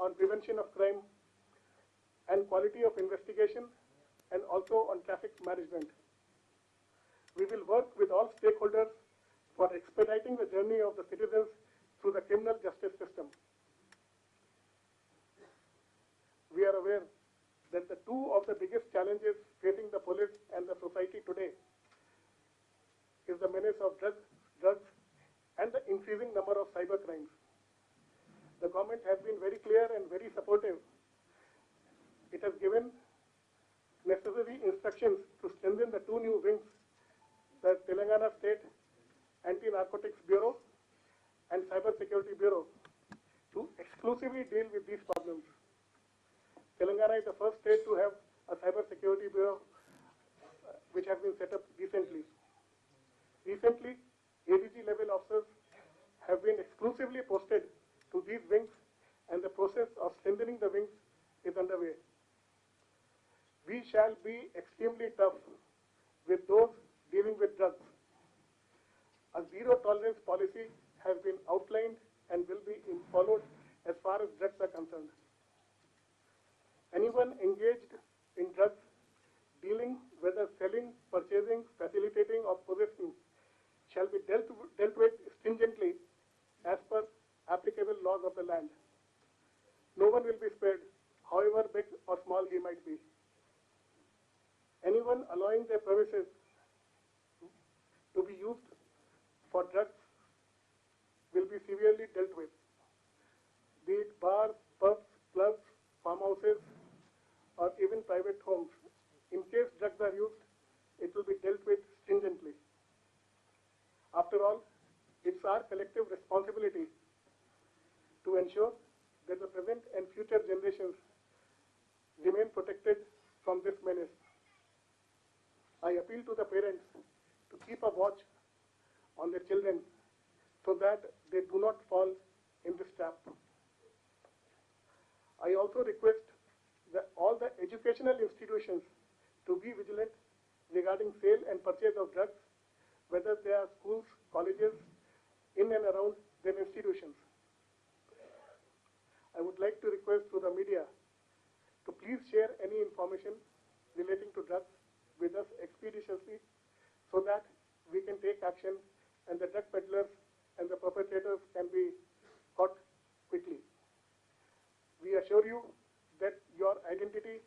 on prevention of crime and quality of investigation, and also on traffic management. We will work with all stakeholders for expediting the journey of the citizens through the criminal justice system. We are aware that the two of the biggest challenges facing the police and the society today is the menace of drugs and the increasing number of cyber crimes. The government has been very clear and very supportive. It has given necessary instructions to strengthen the two new wings, the Telangana State Anti-Narcotics Bureau and Cyber Security Bureau, to exclusively deal with these problems. Telangana is the first state to have a Cyber Security Bureau which has been set up recently. Recently, ADG level officers have been exclusively posted to these wings, and the process of strengthening the wings is underway. We shall be extremely tough with those dealing with drugs. A zero tolerance policy has been outlined and will be followed as far as drugs are concerned. Anyone engaged in drugs, dealing, whether selling, purchasing, facilitating or possessing, shall be dealt with stringently as per applicable laws of the land. No one will be spared, however big or small he might be. Anyone allowing their premises to be used for drugs will be severely dealt with. Be it bars, pubs, clubs, farmhouses, or even private homes. In case drugs are used, it will be dealt with stringently. After all, it's our collective responsibility to ensure that the present and future generations remain protected from this menace. I appeal to the parents to keep a watch on their children so that they do not fall in this trap. I also request all the educational institutions to be vigilant regarding sale and purchase of drugs, whether they are schools, colleges, in and around their institutions. I would like to request to the media to please share any information relating to drugs with us expeditiously so that we can take action and the drug peddlers and the perpetrators can be caught quickly. We assure you that your identity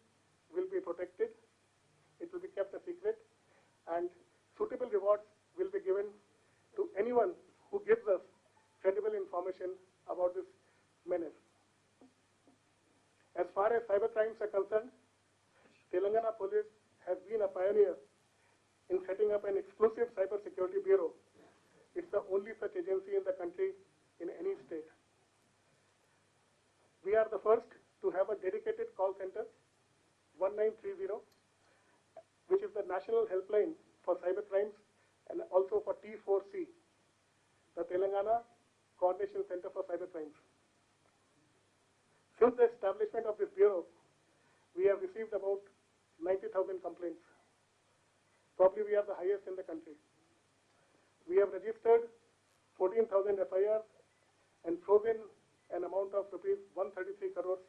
will be protected, it will be kept a secret, and suitable rewards will be given to anyone who gives us credible information about this menace. As far as cyber crimes are concerned, Telangana Police has been a pioneer in setting up an exclusive cyber security bureau. It's the only such agency in the country in any state. We are the first to have a dedicated call center, 1930, which is the national helpline for cyber crimes and also for T4C, the Telangana Coordination Center for Cyber Crimes. Since the establishment of this bureau, we have received about 90,000 complaints. Probably we are the highest in the country. We have registered 14,000 FIRs and frozen an amount of rupees 133 crores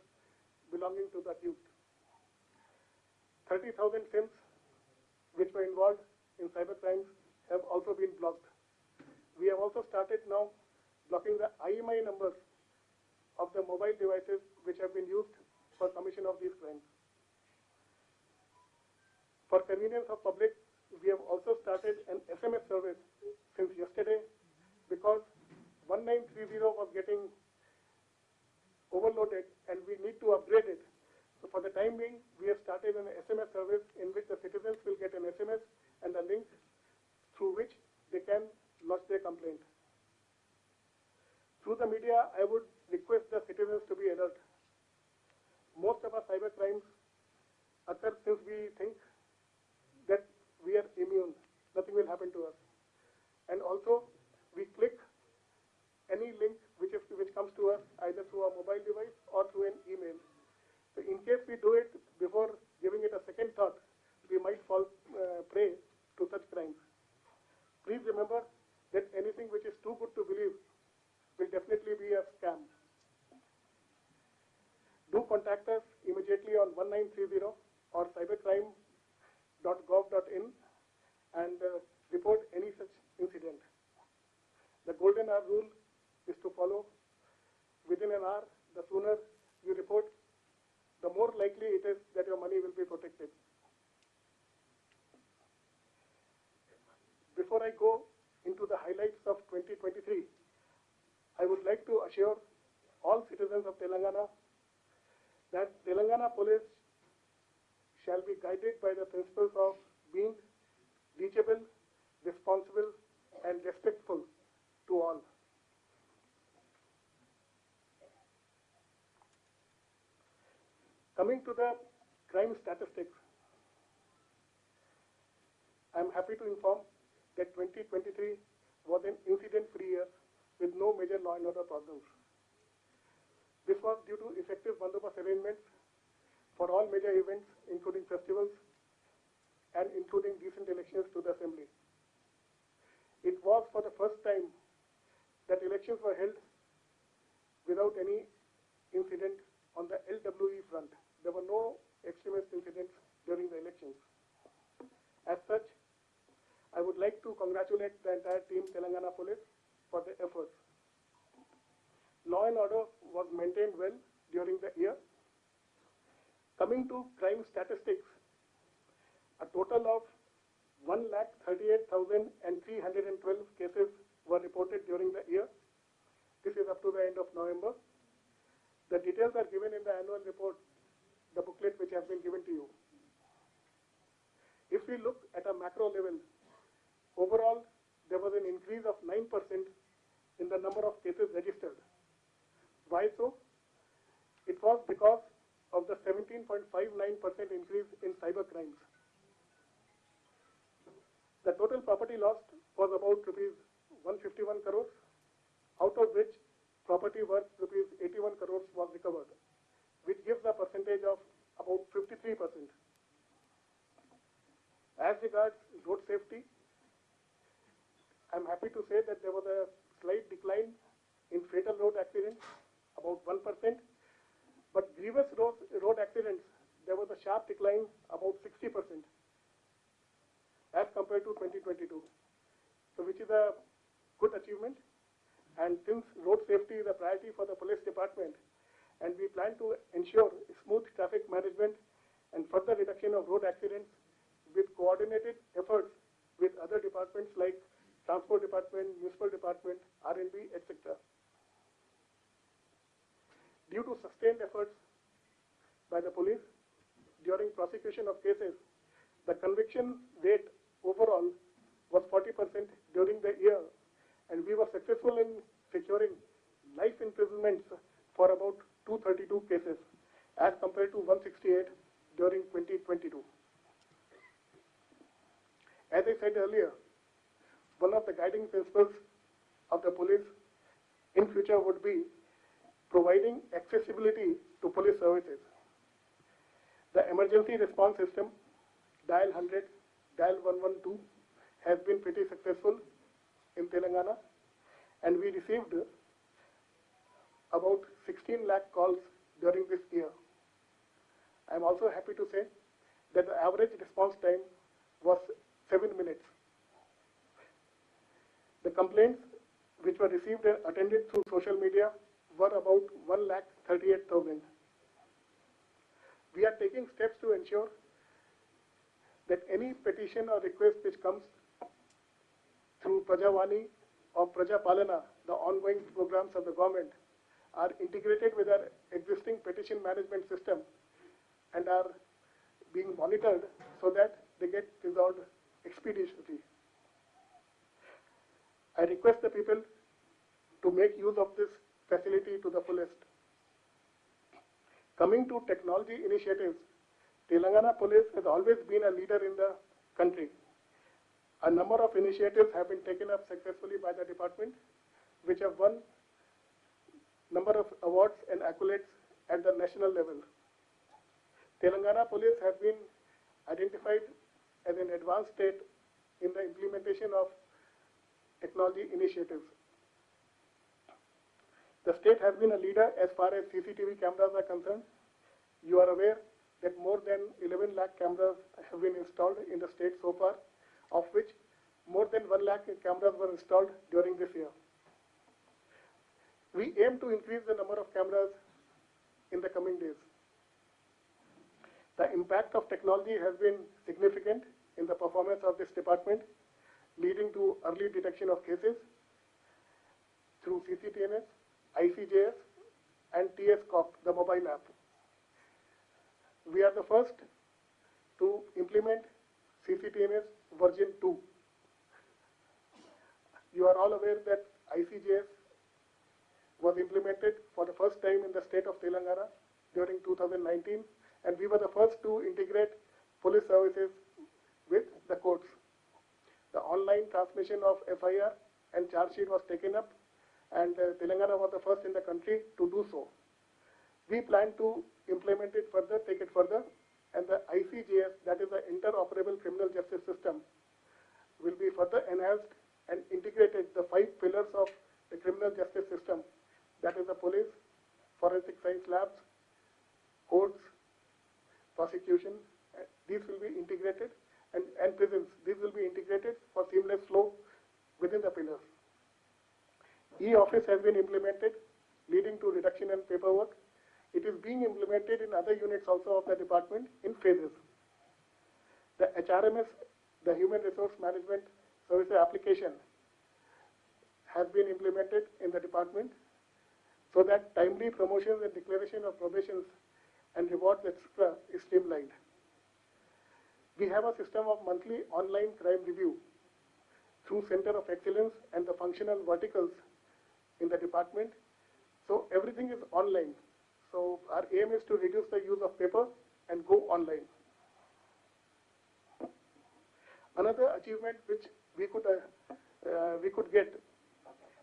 belonging to the accused. 30,000 SIMs which were involved in cyber crimes have also been blocked. We have also started now blocking the IMEI numbers of the mobile devices which have been used for commission of these crimes. For convenience of public, we have also started an SMS service since yesterday because 1930 was getting overloaded and we need to upgrade it. So for the time being, we have started an SMS service in which the citizens will get an SMS and a link through which they can lodge their complaint. Through the media, I would request the citizens to be alert. Most of our cyber crimes occur since we think that we are immune, nothing will happen to us. And also, we click any link which comes to us either through our mobile device or through an email. So in case we do it before giving it a second thought, we might fall prey to such crimes. Please remember that anything which is too good to believe will definitely be a scam. contact us immediately on 1930 or cybercrime.gov.in and report any such incident. The golden hour rule is to follow within an hour. The sooner you report, the more likely it is that your money will be protected. Before I go into the highlights of 2023, I would like to assure all citizens of Telangana that Telangana Police shall be guided by the principles of being reachable, responsible, and respectful to all. Coming to the crime statistics, I am happy to inform that 2023 was an incident-free year with no major law and order problems. This was due to effective bandobast arrangements for all major events, including festivals and including recent elections to the Assembly. It was for the first time that elections were held without any incident on the LWE front. There were no extremist incidents during the elections. As such, I would like to congratulate the entire team Telangana Police for their efforts. Law and order was maintained well during the year. Coming to crime statistics, a total of 1,38,312 cases were reported during the year. This is up to the end of November. The details are given in the annual report, the booklet which has been given to you. If we look at a macro level, overall there was an increase of 9% in the number of cases registered. Why so? It was because of the 17.59% increase in cyber crimes. The total property lost was about rupees 151 crores, out of which property worth rupees 81 crores was recovered, which gives a percentage of about 53%. As regards road safety, I am happy to say that there was a slight decline in fatal road accidents, about 1%, but grievous road accidents, there was a sharp decline, about 60%, as compared to 2022, so which is a good achievement. And since road safety is a priority for the police department, and we plan to ensure smooth traffic management and further reduction of road accidents with coordinated efforts with other departments like Transport Department, Municipal Department, R&B, etc. Due to sustained efforts by the police during prosecution of cases, the conviction rate overall was 40% during the year, and we were successful in securing life imprisonments for about 232 cases as compared to 168 during 2022. As I said earlier, one of the guiding principles of the police in future would be providing accessibility to police services. The emergency response system, dial 100, dial 112, has been pretty successful in Telangana, and we received about 16 lakh calls during this year. I am also happy to say that the average response time was 7 minutes. The complaints which were received and attended through social media were about 1,38,000. We are taking steps to ensure that any petition or request which comes through Prajavani or Prajapalana, the ongoing programs of the government, are integrated with our existing petition management system and are being monitored so that they get resolved expeditiously. I request the people to make use of this facility to the fullest. Coming to technology initiatives, Telangana Police has always been a leader in the country. A number of initiatives have been taken up successfully by the department, which have won number of awards and accolades at the national level. Telangana Police has been identified as an advanced state in the implementation of technology initiatives. The state has been a leader as far as CCTV cameras are concerned, You are aware that more than 11 lakh cameras have been installed in the state so far, of which more than 1 lakh cameras were installed during this year. We aim to increase the number of cameras in the coming days. The impact of technology has been significant in the performance of this department, leading to early detection of cases through CCTNS, ICJS, and TS-COP, the mobile app. We are the first to implement CCTNS version 2. You are all aware that ICJS was implemented for the first time in the state of Telangana during 2019, and we were the first to integrate police services with the courts. The online transmission of FIR and charge sheet was taken up, and Telangana was the first in the country to do so. We plan to implement it further, take it further, and the ICJS, that is the Interoperable Criminal Justice System, will be further enhanced and integrated the 5 pillars of the criminal justice system, that is the police, forensic science labs, courts, prosecution. These will be integrated, and prisons. These will be integrated for seamless flow within the pillars. E-office has been implemented, leading to reduction in paperwork. It is being implemented in other units also of the department in phases. The HRMS, the Human Resource Management Services application, has been implemented in the department so that timely promotions and declaration of probations and rewards, etc., is streamlined. We have a system of monthly online crime review through Center of Excellence and the functional verticals in the department. So everything is online. So our aim is to reduce the use of paper and go online. Another achievement which we could get,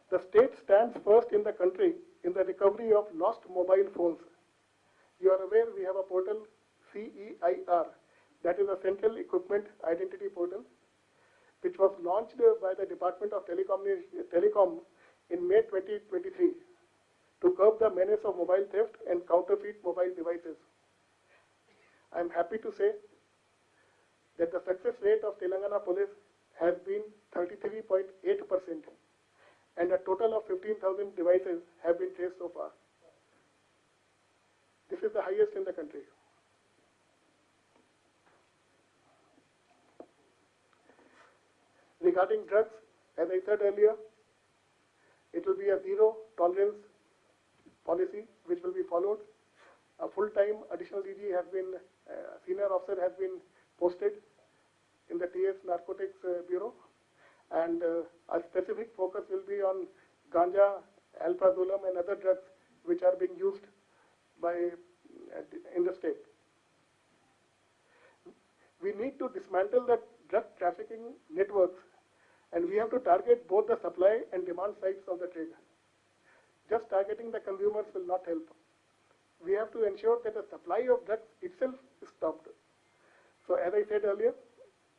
the state stands first in the country in the recovery of lost mobile phones. You are aware we have a portal, CEIR, that is a Central Equipment Identity Portal, which was launched by the Department of Telecom in May 2023 to curb the menace of mobile theft and counterfeit mobile devices. I am happy to say that the success rate of Telangana Police has been 33.8%, and a total of 15,000 devices have been traced so far. This is the highest in the country. Regarding drugs, as I said earlier, it will be a zero tolerance policy which will be followed. A full-time additional DG has been, senior officer has been posted in the TS Narcotics Bureau, and a specific focus will be on ganja, alprazolam, and other drugs which are being used in the state. We need to dismantle the drug trafficking networks, and we have to target both the supply and demand sides of the trade. Just targeting the consumers will not help. We have to ensure that the supply of drugs itself is stopped. So as I said earlier,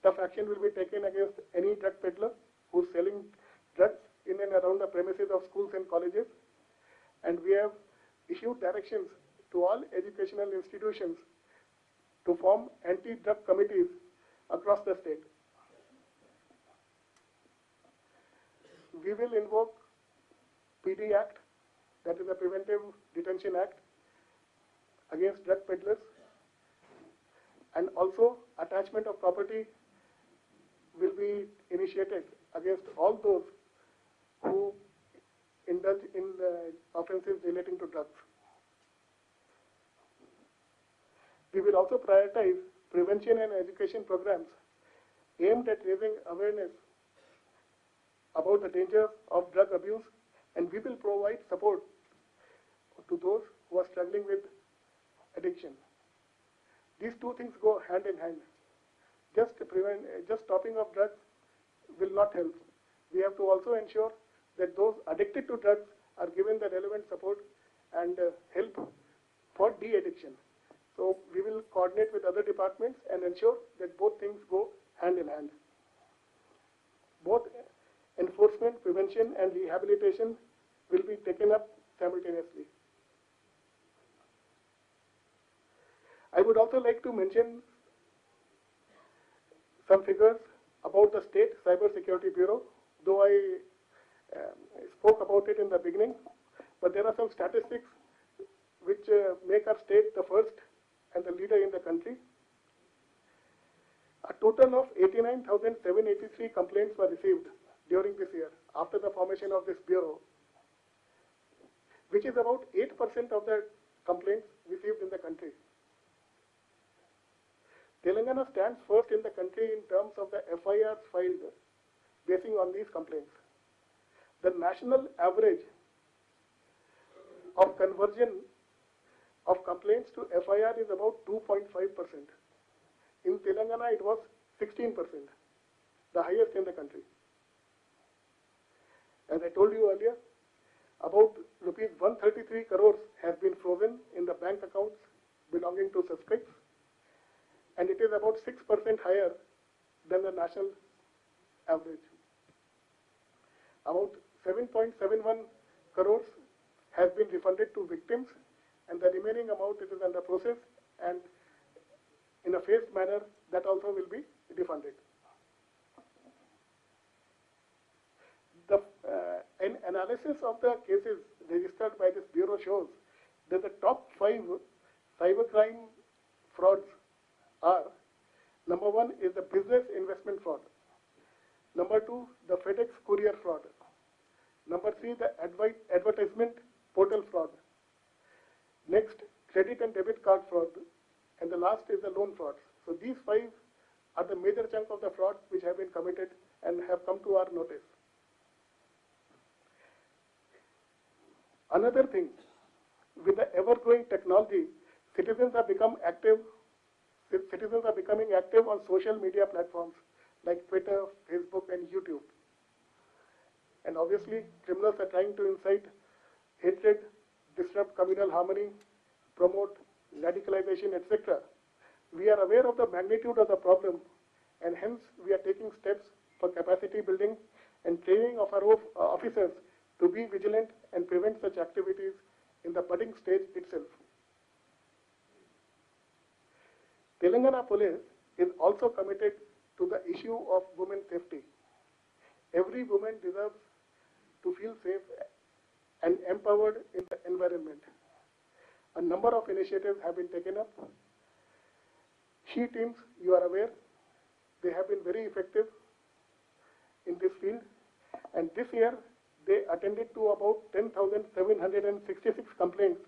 tough action will be taken against any drug peddler who is selling drugs in and around the premises of schools and colleges. And we have issued directions to all educational institutions to form anti-drug committees across the state. We will invoke PD Act, that is the Preventive Detention Act, against drug peddlers, and also attachment of property will be initiated against all those who indulge in offences relating to drugs. We will also prioritize prevention and education programs aimed at raising awareness about the danger of drug abuse, and we will provide support to those who are struggling with addiction. These two things go hand in hand. Just stopping of drugs will not help. We have to also ensure that those addicted to drugs are given the relevant support and help for de-addiction. So we will coordinate with other departments and ensure that both things go hand in hand. Both enforcement, prevention, and rehabilitation will be taken up simultaneously. I would also like to mention some figures about the State Cyber Security Bureau, though I spoke about it in the beginning, but there are some statistics which make our state the first and the leader in the country. A total of 89,783 complaints were received during this year after the formation of this bureau, which is about 8% of the complaints received in the country. Telangana stands first in the country in terms of the FIRs filed basing on these complaints. The national average of conversion of complaints to FIR is about 2.5%. In Telangana, it was 16%, the highest in the country. As I told you earlier, about rupees 133 crores has been frozen in the bank accounts belonging to suspects, and it is about 6% higher than the national average. About 7.71 crores has been refunded to victims, and the remaining amount it is under process, and in a phased manner that also will be refunded. An analysis of the cases registered by this bureau shows that the top 5 cybercrime frauds are: number 1 is the business investment fraud, number 2 the FedEx courier fraud, number 3 the advertisement portal fraud, next credit and debit card fraud, and the last is the loan frauds. So these 5 are the major chunk of the frauds which have been committed and have come to our notice. Another thing, with the ever-growing technology, citizens are becoming active on social media platforms like Twitter, Facebook, and YouTube. And obviously, criminals are trying to incite hatred, disrupt communal harmony, promote radicalization, etc. We are aware of the magnitude of the problem, and hence we are taking steps for capacity building and training of our officers to be vigilant and prevent such activities in the budding stage itself. Telangana Police is also committed to the issue of women's safety. Every woman deserves to feel safe and empowered in the environment. A number of initiatives have been taken up. She teams, you are aware, they have been very effective in this field, and this year they attended to about 10,766 complaints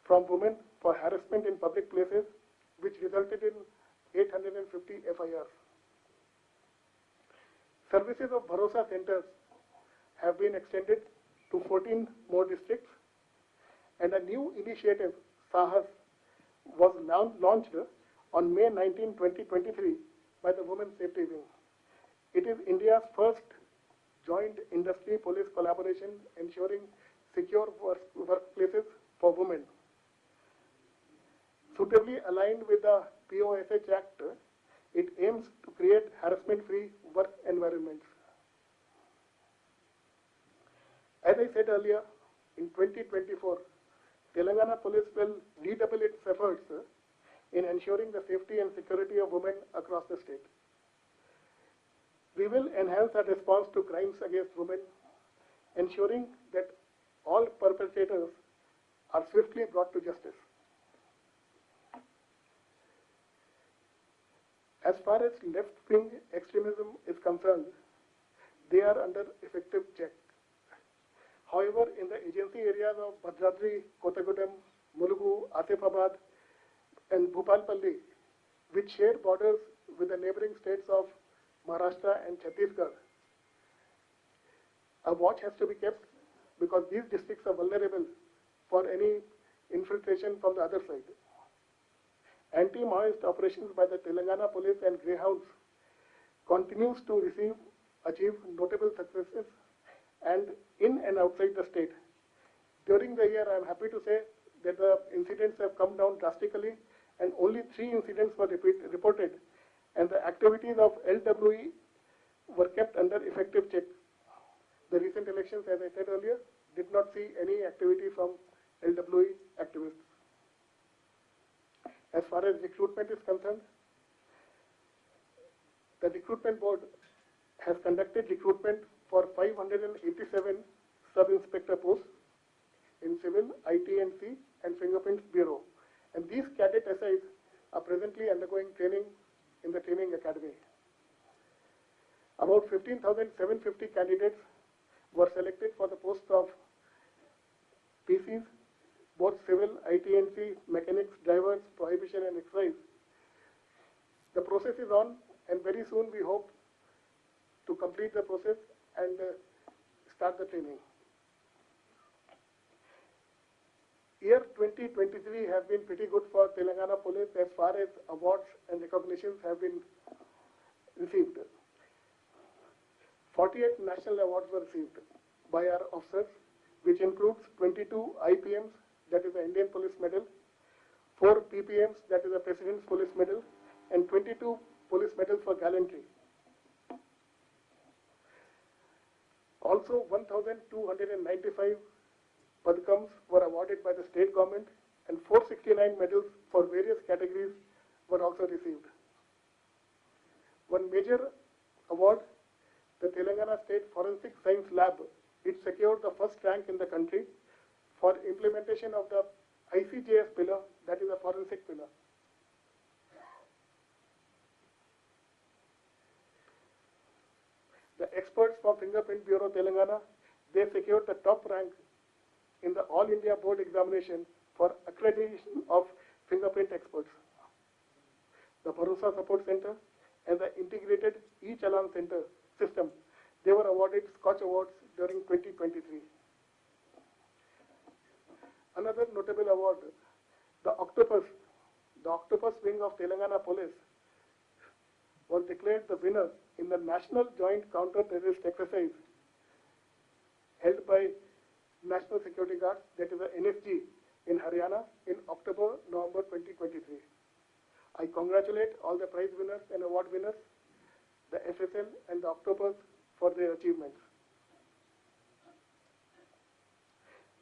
from women for harassment in public places, which resulted in 850 FIRs. Services of Bharosa centers have been extended to 14 more districts, and a new initiative, Sahas, was launched on May 19, 2023 by the Women's Safety Wing. It is India's first joint industry police collaboration ensuring secure workplaces for women. Suitably aligned with the POSH Act, it aims to create harassment-free work environments. As I said earlier, in 2024, Telangana Police will redouble its efforts in ensuring the safety and security of women across the state. We will enhance our response to crimes against women, ensuring that all perpetrators are swiftly brought to justice. As far as left-wing extremism is concerned, they are under effective check. However, in the agency areas of Bhadradri, Kottagudem, Mulugu, Asifabad, and Bhupalpalli, which share borders with the neighboring states of Maharashtra and Chhattisgarh, a watch has to be kept because these districts are vulnerable for any infiltration from the other side. Anti-Maoist operations by the Telangana Police and Greyhounds continues to achieve notable successes and in and outside the state. During the year, I am happy to say that the incidents have come down drastically and only 3 incidents were reported, and the activities of LWE were kept under effective check. The recent elections, as I said earlier, did not see any activity from LWE activists. As far as recruitment is concerned, the recruitment board has conducted recruitment for 587 sub-inspector posts in Civil, IT&C and Fingerprints Bureau. And these cadet SIs are presently undergoing training in the training academy. About 15,750 candidates were selected for the posts of PCs, both civil, IT&C, mechanics, drivers, prohibition and excise. The process is on, and very soon we hope to complete the process and start the training. Year 2023 has been pretty good for Telangana Police as far as awards and recognitions have been received. 48 national awards were received by our officers, which includes 22 IPMs, that is the Indian Police Medal, 4 PPMs, that is the President's Police Medal, and 22 Police Medals for Gallantry. Also, 1,295 Padkams were awarded by the state government, and 469 medals for various categories were also received. One major award, the Telangana State Forensic Science Lab, it secured the first rank in the country for implementation of the ICJS pillar, that is a forensic pillar. The experts from Fingerprint Bureau Telangana, they secured the top rank in the All India Board examination for accreditation of fingerprint experts. The Bharosa Support Center and the Integrated E-Challan Center system, they were awarded Scotch Awards during 2023. Another notable award, the Octopus wing of Telangana Police was declared the winner in the National Joint Counter-Terrorist Exercise held by National Security Guard, that is the NSG, in Haryana in October-November 2023. I congratulate all the prize winners and award winners, the FSL and the Octopus for their achievements.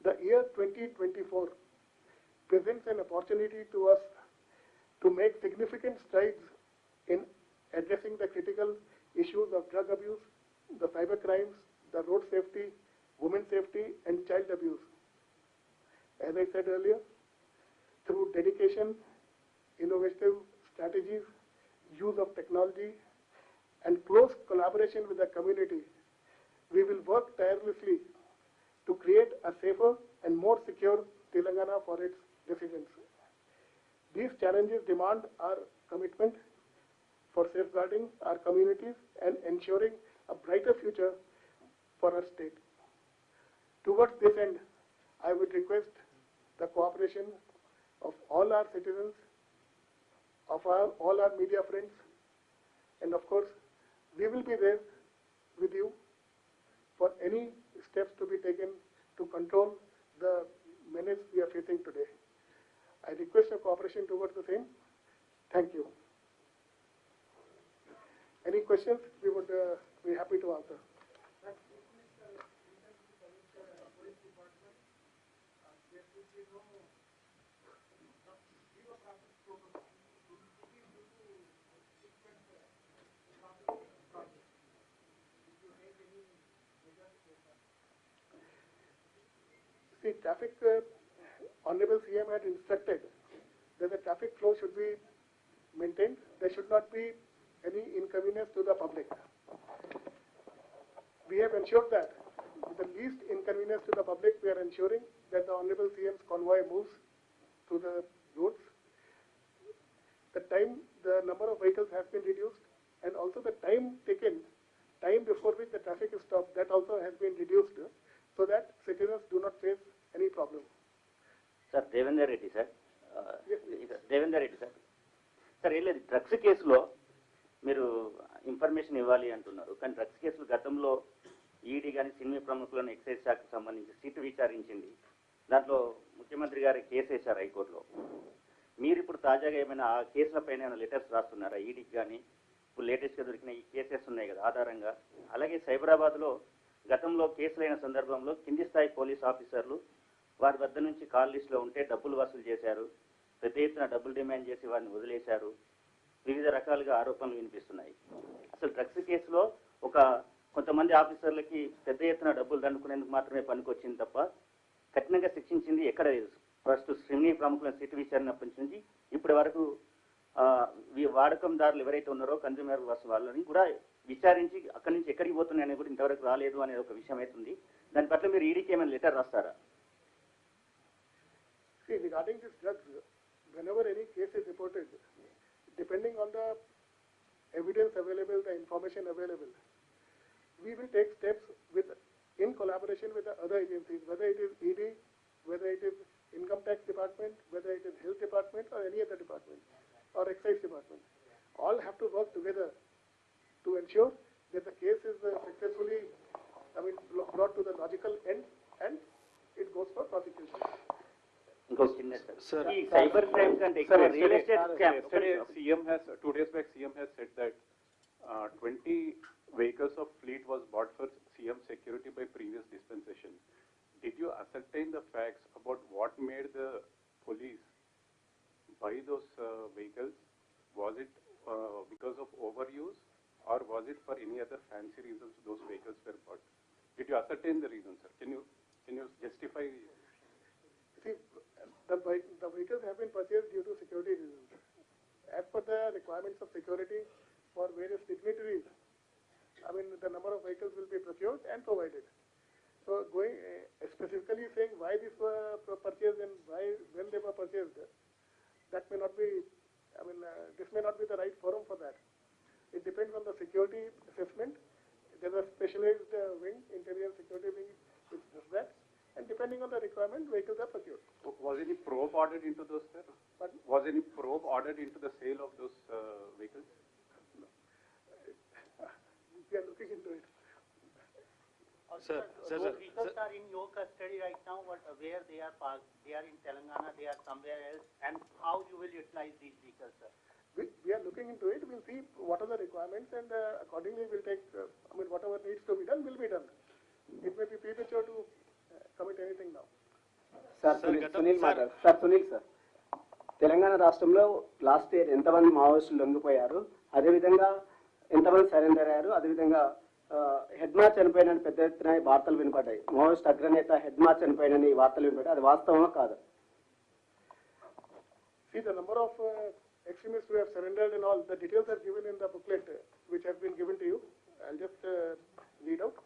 The year 2024 presents an opportunity to us to make significant strides in addressing the critical issues of drug abuse, the cyber crimes, the road safety, women's safety and child abuse. As I said earlier, through dedication, innovative strategies, use of technology and close collaboration with the community, we will work tirelessly to create a safer and more secure Telangana for its residents. These challenges demand our commitment for safeguarding our communities and ensuring a brighter future for our state. Towards this end, I would request the cooperation of all our citizens, of all our media friends, and of course, we will be there with you for any steps to be taken to control the menace we are facing today. I request your cooperation towards the same. Thank you. Any questions? We would be happy to answer. See, traffic, Honorable CM had instructed that the traffic flow should be maintained. There should not be any inconvenience to the public. We have ensured that with the least inconvenience to the public, we are ensuring that the Honorable CM's convoy moves through the roads. The number of vehicles has been reduced, and also the time before which the traffic is stopped, that also has been reduced, so that citizens do not face any problem. Sir, Devendra Reddy, sir. Yes, Devendra Reddy, sir. Sir, drugs కేసులో మీరు information ఇవ్వాలి అంటున్నారు, కానీ drugs కేసులు గతంలో ED కానీ సినీ ప్రముఖులను excise శాఖకు సంబంధించి సిట్ విచారించింది. దాంట్లో ముఖ్యమంత్రి గారి కేసు వేశారు హైకోర్టులో. మీరు ఇప్పుడు తాజాగా ఏమైనా ఆ కేసులపైన ఏమైనా లెటర్స్ రాస్తున్నారా ఈడీకి కానీ? ఇప్పుడు లేటెస్ట్గా దొరికిన ఈ కేసెస్ ఉన్నాయి కదా ఆధారంగా. అలాగే సైబరాబాద్లో గతంలో కేసులైన సందర్భంలో కింది స్థాయి పోలీస్ ఆఫీసర్లు వారి వద్ద నుంచి కాల్ లిస్టులో ఉంటే డబ్బులు వసూలు చేశారు, పెద్ద ఎత్తున డబ్బులు డిమాండ్ చేసి వారిని వదిలేశారు. వివిధ రకాలుగా ఆరోపణలు వినిపిస్తున్నాయి. అసలు డ్రగ్స్ కేసులో కొంతమంది ఆఫీసర్లకి పెద్ద ఎత్తున డబ్బులు దండుకునేందుకు మాత్రమే పనికొచ్చింది తప్ప కఠినంగా శిక్షించింది ఎక్కడ లేదు. ఫస్ట్ శ్రీని ప్రముఖులను సిట్ విచారణప్పటి నుంచి ఇప్పటి వరకు వాడకందారులు ఎవరైతే ఉన్నారో కన్జ్యూమర్ వాళ్ళని కూడా విచారించి అక్కడి నుంచి ఎక్కడికి పోతున్నాయని కూడా ఇంతవరకు రాలేదు అనేది ఒక విషయం అవుతుంది. దాని పట్ల మీరు ఈడీకి ఏమైనా లెటర్ రాస్తారా? See, regarding this drugs, whenever any case is reported, depending on the evidence available, the information available, we will take steps in collaboration with the other agencies, whether it is ED, whether it is Income Tax Department, whether it is Health Department or any other department or Excise Department. All have to work together to ensure that the case is successfully, brought to the logical end and it goes for prosecution. Sir, cyber crime and real estate scam. Two days back, CM has said that 20 vehicles of fleet was bought for CM security by previous dispensation. Did you ascertain the facts about what made the police buy those vehicles? Was it because of overuse, or was it for any other fancy reasons those vehicles were bought? Did you ascertain the reason, sir? Can you justify? See, the vehicles have been purchased due to security reasons. As per the requirements of security for various dignitaries, the number of vehicles will be procured and provided. So going specifically saying why these were purchased and when they were purchased, that may not be, this may not be the right forum for that. It depends on the security assessment. There is a specialized wing, interior security wing, which does that. And depending on the requirement, vehicles are procured. Was any probe ordered into those, sir? Pardon? Was any probe ordered into the sale of those vehicles? No. We are looking into it. Sir, Those vehicles are in your custody right now, where they are parked? They are in Telangana, they are somewhere else, and how you will utilize these vehicles, sir? We are looking into it. We'll see what are the requirements, and accordingly we'll take, whatever needs to be done will be done. It may be premature to commit anything now. Sir Sunil sir, Telangana రాష్ట్రంలో last year ఎంతమంది మావోయిస్టులు లొంగిపోయారు, అదేవిధంగా ఎంతమంది surrender అయ్యారు, అదేవిధంగా హెడ్మా చనిపోయినని పెద్ద ఎత్తున వార్తలు వినపడ్డాయి. మావోయిస్ట్ అగ్రనేత హెడ్మా చనిపోయినని వార్తలు వినపడ్డాయి. అది వాస్తవమా కాదు? See, the number of extremists who have surrendered and all, the details are given in the booklet which have been given to you. I'll just read out.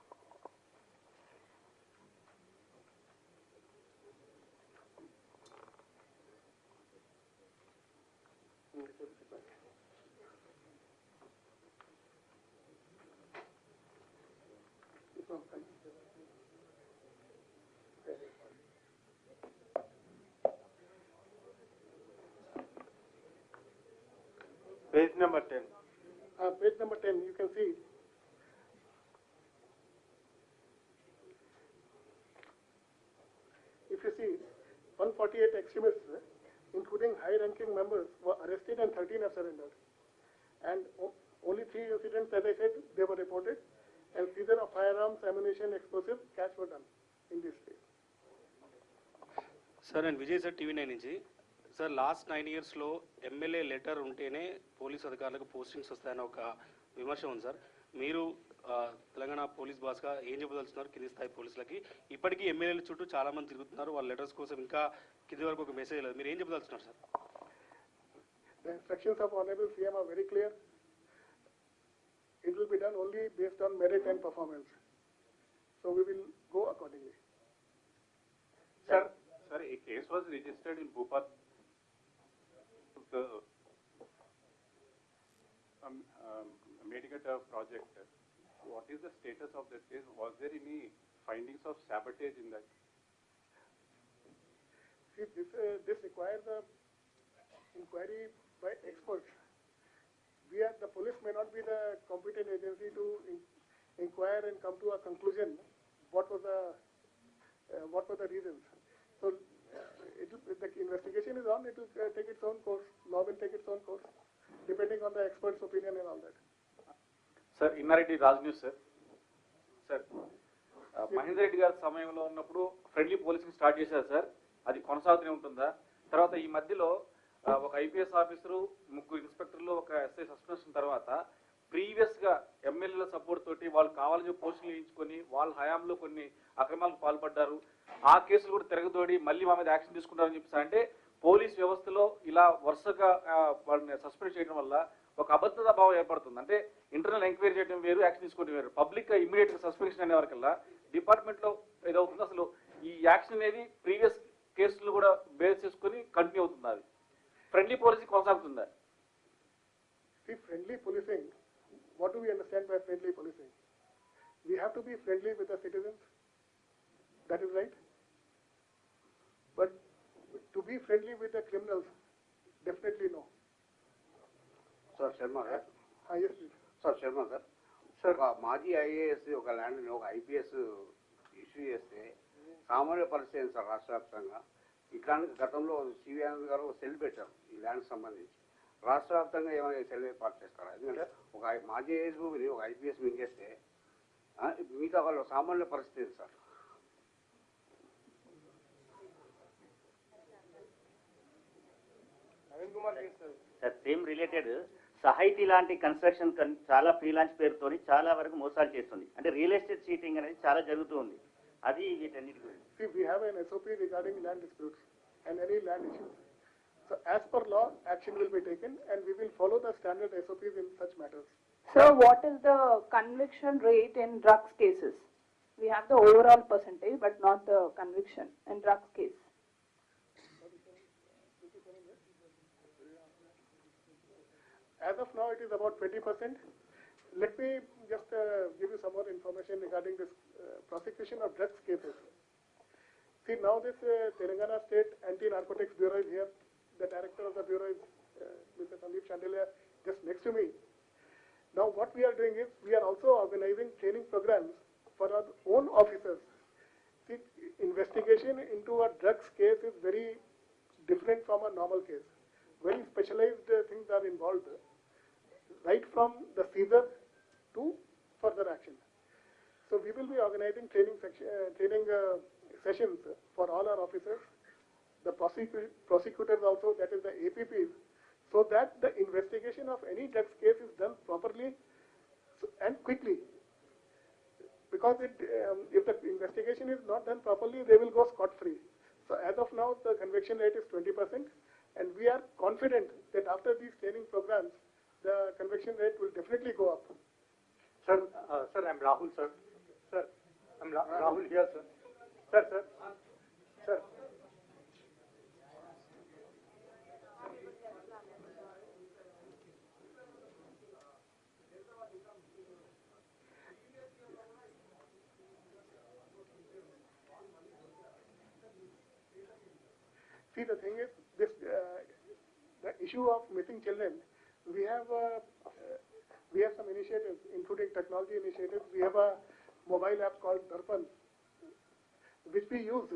Page number 10. Page number 10, you can see. If you see, 148 extremists, including high-ranking members, were arrested and 13 have surrendered. And only 3 incidents, as I said, they were reported. And seizure of firearms, ammunition, explosives, cash were done in this case. Sir and Vijay sir TV 9 నుంచి. Sir last 9 ఇయర్స్లో MLA letter ఉంటేనే police అధికారులకు postings వస్తాయని ఒక విమర్శ ఉంది sir. మీరు Telangana police బాస్గా ఏం చెప్పదలుచున్నారు కింది స్థాయి పోలీసులకి? ఇప్పటికీ ఎమ్మెల్యేల చుట్టూ చాలా మంది తిరుగుతున్నారు, వాళ్ళ లెటర్స్ కోసం ఇంకా కింది వరకు ఒక మెసేజ్ లేదు. మీరు ఏం చెప్పదలుచున్నారు sir? The instructions of Honorable CM are very clear. It will be done only based on merit and performance. So we will go accordingly. Sir, a case was registered in Bhopal. The Medicator project. What is the status of that case? Was there any findings of sabotage in that? See, this requires a inquiry by experts. The police may not be the competent agency to inquire and come to a conclusion what were the reasons. So the investigation is on. It will take its own course. Law will take its own course, depending on the expert's opinion and all that. Sir Inna Reddy Raj news sir Mahender Reddy గారి సమయంలో ఉన్నప్పుడు friendly policing start చేశారు sir, అది కొనసాగుతూనే ఉంటుందా? తర్వాత ఈ మధ్యలో ఒక ఐపీఎస్ ఆఫీసరు, 3 ఇన్స్పెక్టర్లు, ఒక ఎస్ఐ సస్పెన్షన్ తర్వాత ప్రీవియస్గా ఎమ్మెల్యేల సపోర్ట్ తోటి వాళ్ళు కావాలని పోస్టులు వేయించుకొని వాళ్ళ హయాంలో కొన్ని అక్రమాలకు పాల్పడ్డారు. ఆ కేసులు కూడా తిరగదోడి మళ్ళీ మా మీద యాక్షన్ తీసుకుంటారని చెప్పేసి అంటే పోలీస్ వ్యవస్థలో ఇలా వరుసగా వాళ్ళని సస్పెండ్ చేయడం వల్ల ఒక అబద్ధత భావం ఏర్పడుతుంది. అంటే ఇంటర్నల్ ఎంక్వైరీ చేయడం వేరు, యాక్షన్ తీసుకోవడం వేరు. పబ్లిక్ ఇమీడియట్ గా సస్పెన్షన్ అనే వరకల్లా డిపార్ట్మెంట్ లో ఏదవుతుంది అసలు ఈ యాక్షన్ అనేది ప్రీవియస్ కేసులు కూడా బేస్ చేసుకుని కంటిన్యూ అవుతుంది. అది ఫ్రెండ్లీ పోలీసింగ్ కొనసాగుతుందా? See, friendly policing, what do we understand by friendly policing? We have to be friendly with the citizens, that is right. But to be friendly with the criminals, definitely no. Sir Sharma గారు, Yes, please. Sir Sharma గారు, ఒక మాజీ IAS ఒక ల్యాండ్ని ఒక IPS issue చేస్తే సామాన్య పరిస్థితి సార్ రాష్ట్ర వ్యాప్తంగా. ఇట్లాంటి గతంలో సివి ఆనంద్ గారు సెల్ పెట్టారు ఈ ల్యాండ్ సంబంధించి. రాష్ట్ర వ్యాప్తంగా ఏమైనా సెల్ ఏర్పాటు చేస్తారా? ఎందుకంటే ఒక మాజీ ఐఏఎస్ భూమిని ఒక ఐపీఎస్ మింగేస్తే మిగతా వాళ్ళు సామాన్య పరిస్థితి సార్. సార్ సేమ్ రిలేటెడ్ సహాయితీ లాంటి కన్స్ట్రక్షన్ చాలా ఫ్రీలాన్స్ పేరుతోని చాలా వరకు మోసాలు చేస్తుంది. అంటే రియల్ ఎస్టేట్ చీటింగ్ అనేది చాలా జరుగుతూ ఉంది. అది వీటన్నిటి గురించి. See, we have an SOP regarding land disputes and any land issues. So as per law, action will be taken and we will follow the standard SOPs in such matters. So what is the conviction rate in drugs cases? We have the overall percentage but not the conviction in drugs case. As of now, it is about 20%. Let me just give you some more information regarding this prosecution of drugs cases. See, now this Telangana State Anti-Narcotics Bureau is here. The director of the bureau is Mr. Sandeep Chandeliya, just next to me. Now, what we are doing is, we are also organizing training programs for our own officers. See, investigation into a drugs case is very different from a normal case. Very specialized things are involved, right from the seizure to further action. So we will be organizing training sessions for all our officers, the prosecutors also, that is the APPs, so that the investigation of any drugs case is done properly and quickly. Because if the investigation is not done properly, they will go scot-free. So as of now, the conviction rate is 20%, and we are confident that after these training programs, the conviction rate will definitely go up. Sir, I'm Rahul, sir. Sir, I'm Rahul here, sir. Sir. See, the thing is, this the issue of missing children, we have some initiatives, including technology initiatives. We have a mobile app called Darpan, which we use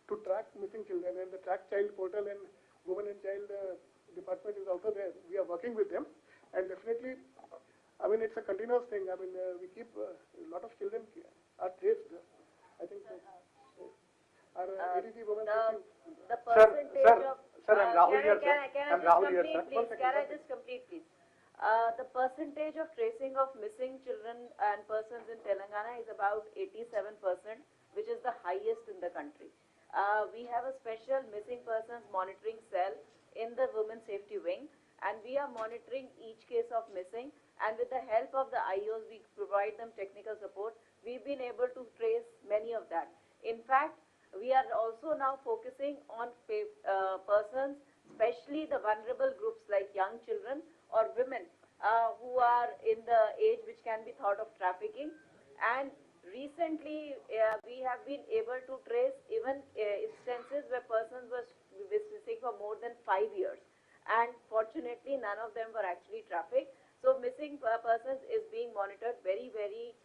to track missing children, and the Track Child portal and Women and Child department is also there. We are working with them, and definitely, I mean, it's a continuous thing. I mean, we keep a lot of children are traced. I think our ADG Women Safety. The percentage of... Sir, I'm Rahul here, sir. Can I just complete, please? The percentage of tracing of missing children and persons in Telangana is about 87%, which is the highest in the country. We have a special missing persons monitoring cell in the Women's Safety Wing, and we are monitoring each case of missing, and with the help of the IOs, we provide them technical support. We've been able to trace many of that. In fact, we are also now focusing on persons, especially the vulnerable groups like young children or women who are in the age which can be thought of trafficking. And recently, we have been able to trace even instances where persons were missing for more than 5 years. And fortunately, none of them were actually trafficked. So missing persons is being monitored very, very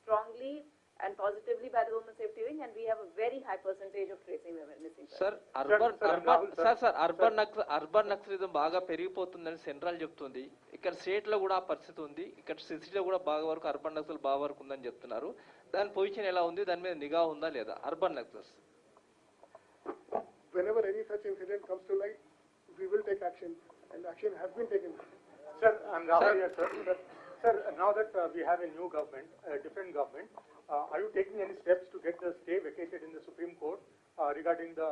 strongly and positively by the Women's Safety Wing, and we have a very high percentage of tracing the missing persons. Sir, urban naxalism బాగా పెరిగిపోతుందని central చెప్తుంది. ఇక్కడ state లో కూడా ఆ పరిస్థితి ఉంది. ఇక్కడ సిటీలో కూడా బాగా వరకు అర్బన్ నక్సల్ బాగా వరకు ఉందని చెప్తున్నారు. దాని పొజిషన్ ఎలా ఉంది? దాని మీద నిఘా ఉందా లేదా? Urban Naxals. Whenever any such incident comes to light, we will take action, and action has been taken. Sir, I'm Rahul here, sir. Sir, now that we have a new government, a different government, are you taking any steps to get the stay vacated in the Supreme Court regarding the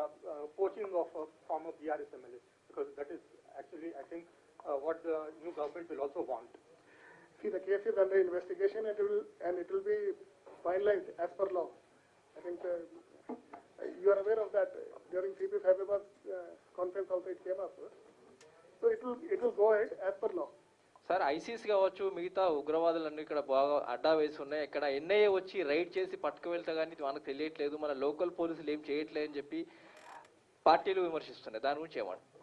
poaching of former BRS MLA? Because that is actually, I think, what the new government will also want. See, the case is under investigation, and it will be finalized as per law. I think you are aware of that. During CP Hyderabad conference also it came up. So it will go ahead as per law. Sir ICs కావచ్చు మిగతా ఉగ్రవాదులన్నీ ఇక్కడ బాగా అడ్డా వేసి ఉన్నాయి. ఇక్కడ NIA వచ్చి ride చేసి పట్టుకు వెళ్తా కానీ మనకు తెలియట్లేదు, మన లోకల్ పోలీసులు ఏం చేయట్లేదు అని చెప్పి పార్టీలు విమర్శిస్తున్నాయి. దాని గురించి ఏమంటారు?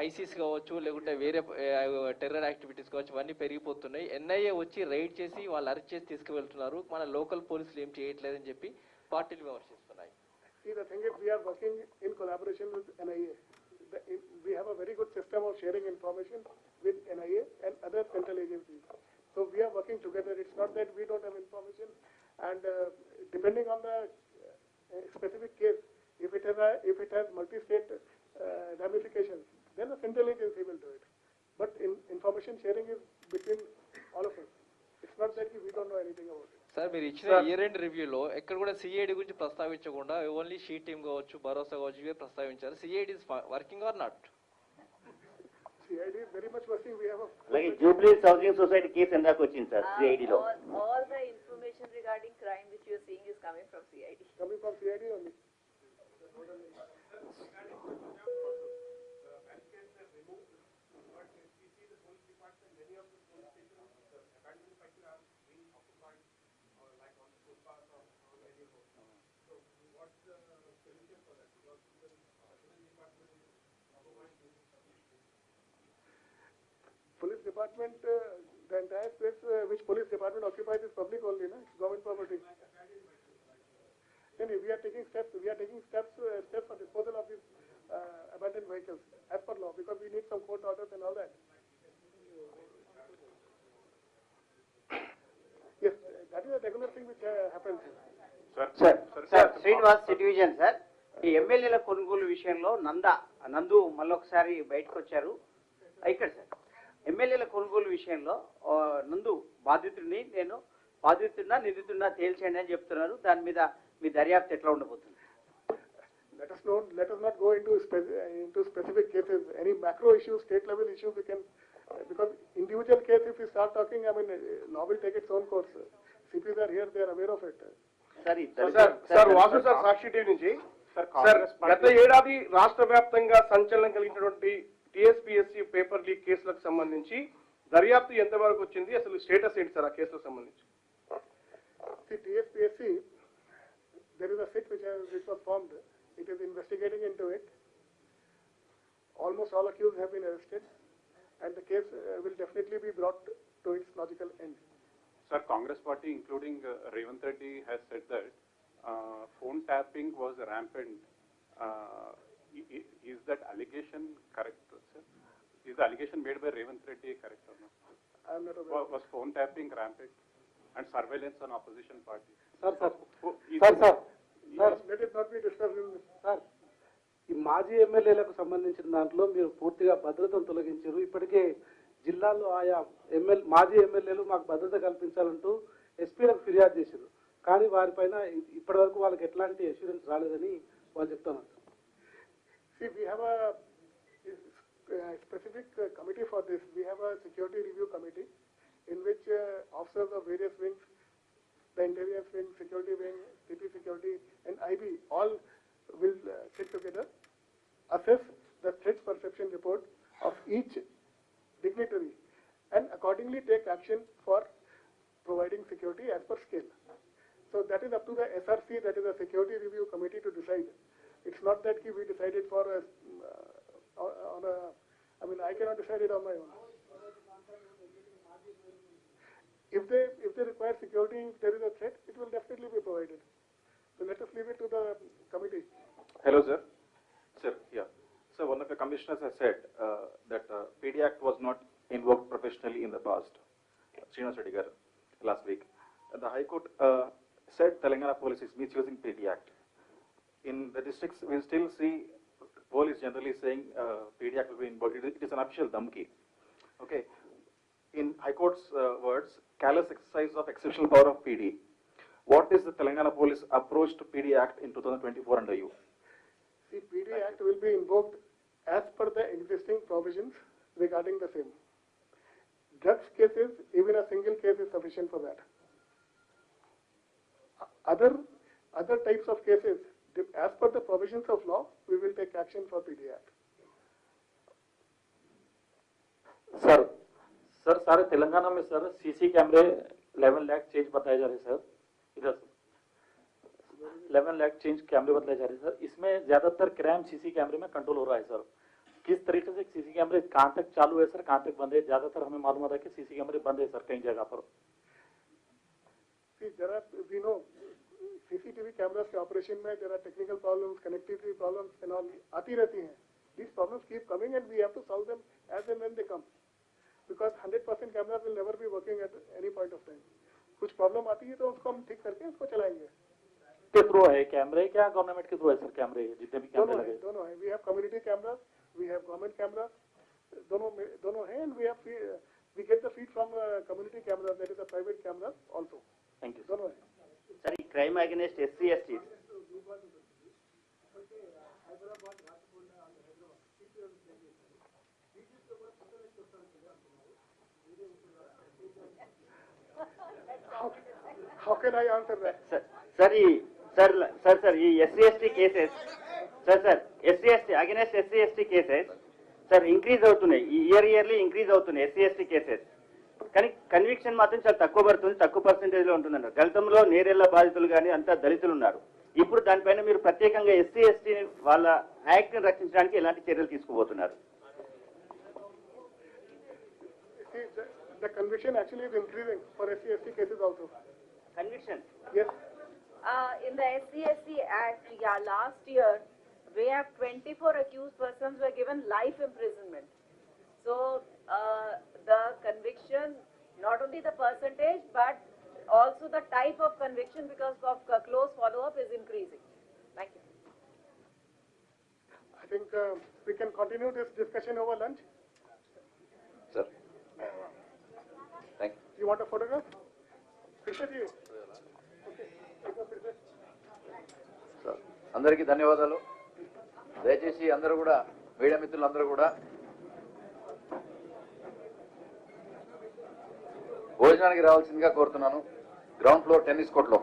ఐసీస్ కావచ్చు లేకుంటే వేరే టెర్రర్ యాక్టివిటీస్ కావచ్చు ఇవన్నీ పెరిగిపోతున్నాయి. ఎన్ఐఏ వచ్చి రైడ్ చేసి వాళ్ళు అరెస్ట్ చేసి తీసుకువెళ్తున్నారు, మన లోకల్ పోలీసులు ఏం చేయట్లేదు అని చెప్పి పార్టీలు విమర్శిస్తున్నాయి. See, the thing is, we are working in collaboration with NIA. We have a very good system of sharing information with NIA and other central agencies. So we are working together. It's not that we don't have information, and depending on the specific case, if it has multi-state ramifications, then the central agency will do it. But information sharing is between all of us. It's not that we don't know anything about it. Sir మీరు ఇచ్చిన year end రివ్యూలో ఎక్కడ కూడా CID గురించి ప్రస్తావించకుండా only she team కావచ్చు, భరోసా కావచ్చు ఇవే ప్రస్తావించారు. CID is working or not? CID is very much working. We have a అలాగే జూబ్లీస్ హౌసింగ్ సొసైటీ కేసు ఎందాక వచ్చింది sir సిఐడిలో. All the information regarding crime which you are seeing is coming from CID. Coming from CID only. Police department, the entire space which police department occupies is public only, no? It's government property. Then we are taking steps. We are taking steps for disposal of these abandoned vehicles as per law, because we need some court orders and all that. Yes, that is a regular thing which happens. Sir Srinivas City Vision sir, ఈ ఎమ్మెల్యేల కొనుగోలు విషయంలో నందు మళ్ళొకసారి బయటకు వచ్చారు. ఇక్కడ sir ఎమ్మెల్యేల కొనుగోలు విషయంలో నందు నేను బాధితున్నా నిందితున్నా తేల్చేయండి అని చెప్తున్నారు. దాని మీద మీ దర్యాప్తు ఎట్లా ఉండబోతుంది? Let us not go into specific cases. Any macro issues, state level issues, we can, because individual case, if we start talking, I mean, law will take its own course. CPs are here; they are aware of it. Sir Vasu sir Sakshi TV నుంచి. Sir గత ఏడాది రాష్ట్ర వ్యాప్తంగా సంచలనం కలిగినటువంటి TSPSC paper leak కేసులకు సంబంధించి దర్యాప్తు ఎంతవరకు వచ్చింది, అసలు స్టేటస్ ఏంటి సార్ ఆ కేసులకు సంబంధించి? See, TSPSC, there is a SIT which was formed. It is investigating into it. Almost all accused have been arrested, and the case will definitely be brought to its logical end. Sir, Congress party, including Revanth Reddy, has said that phone tapping was rampant. Is that allegation correct, sir? Is the allegation made by Revanth Reddy correct or not? I am not aware. Was phone tapping rampant and surveillance on opposition parties? Let it not be discussed in this. Sir, ఈ మాజీ ఎమ్మెల్యేలకు సంబంధించిన దాంట్లో మీరు పూర్తిగా భద్రతను తొలగించారు. ఇప్పటికే జిల్లాలో ఆయా మాజీ ఎమ్మెల్యేలు మాకు భద్రత కల్పించాలంటూ ఎస్పీలకు ఫిర్యాదు చేశారు. కానీ వారిపైన ఇప్పటి వరకు వాళ్ళకి ఎట్లాంటి అష్యూరెన్స్ రాలేదని వాళ్ళు చెప్తున్నారు. See, we have a specific committee for this. We have a security review committee in which officers of various wings, the intelligence wing, security wing, city security, and IB all will sit together, assess the threat perception report of each dignitary, and accordingly take action for providing security as per scale. So that is up to the SRC, that is a security review committee, to decide. It's not that we decided for I mean, I cannot decide it on my own. If they require security, if there is a threat, it will definitely be provided. So let us leave it to the committee. Hello, sir. Sir, yeah. So one of the commissioners has said that PD Act was not invoked professionally in the past. Srinivas Reddy garu last week. The High Court said Telangana police is misusing PD Act. In the districts, we still see police generally saying PD Act will be invoked. It is an official dhamki. Okay. In High Court's words, callous exercise of exceptional power of PD. What is the Telangana police approach to PD Act in 2024 under you? The PD Act will be invoked as per the existing provisions regarding the same. Drugs cases, even a single case is sufficient for that. Other types of cases, as per the provisions of law, we will take action for PD Act. Sir सारे तेलंगाना में sir CC कैमरे 11 lakh change बताए जा रहे हैं sir, इधर 11 lakh change कैमरे बताए जा रहे हैं सर. इसमें ज्यादातर क्राइम सीसी कैमरे में कंट्रोल हो रहा है सर. किस तरीके से सीसी कैमरे कहाँ तक चालू है सर, कहाँ तक बंद है? ज्यादातर हमें मालूम है कि सीसी कैमरे बंद है सर कई जगह पर. We know CCTV cameras के operation में there are technical problems, connectivity problems and all आती रहती हैं. These problems keep coming and we have to solve them as and when they come. Because 100% cameras will never be working at any point of time. कुछ problem आती है तो उसको हम ठीक करके उसको चलाएंगे. के थ्रू है कैमरे क्या गवर्नमेंट के थ्रू है सर कैमरे जितने भी कैमरे लगे? दोनों है. We have community cameras, we have government cameras. दोनों है and we get the feed from community cameras, that is a private cameras also. Thank you. दोनों है. सर ఈ crime against SC ST How can I answer that? Sir ఈ SC ST cases sir SC ST against SC ST cases sir increase అవుతున్నాయి. Yearly increase అవుతున్నాయి SC ST cases. కానీ conviction మాత్రం చాలా తక్కువ పడుతుంది, తక్కువ పర్సెంటేజ్ లో ఉంటుందన్నారు. దళితంలో నేరేళ్ల బాధితులు కానీ అంతా దళితులు ఉన్నారు. ఇప్పుడు దానిపైన మీరు ప్రత్యేకంగా ఎస్సీ ఎస్టీ వాళ్ళ యాక్ట్ ని రక్షించడానికి ఎలాంటి చర్యలు తీసుకోబోతున్నారు? The conviction actually is increasing for SC/ST cases also. Conviction? Yes. In the SC/ST Act, last year we have 24 accused persons were given life imprisonment. So the conviction, not only the percentage, but also the type of conviction because of close follow-up is increasing. Thank you. I think we can continue this discussion over lunch. Sir. Thank you. You want a photograph? Krishna ji. అందరికీ ధన్యవాదాలు. దయచేసి అందరూ కూడా media మిత్రులందరూ కూడా భోజనానికి రావాల్సిందిగా కోరుతున్నాను. గ్రౌండ్ ఫ్లోర్ టెన్నిస్ కోర్టులో.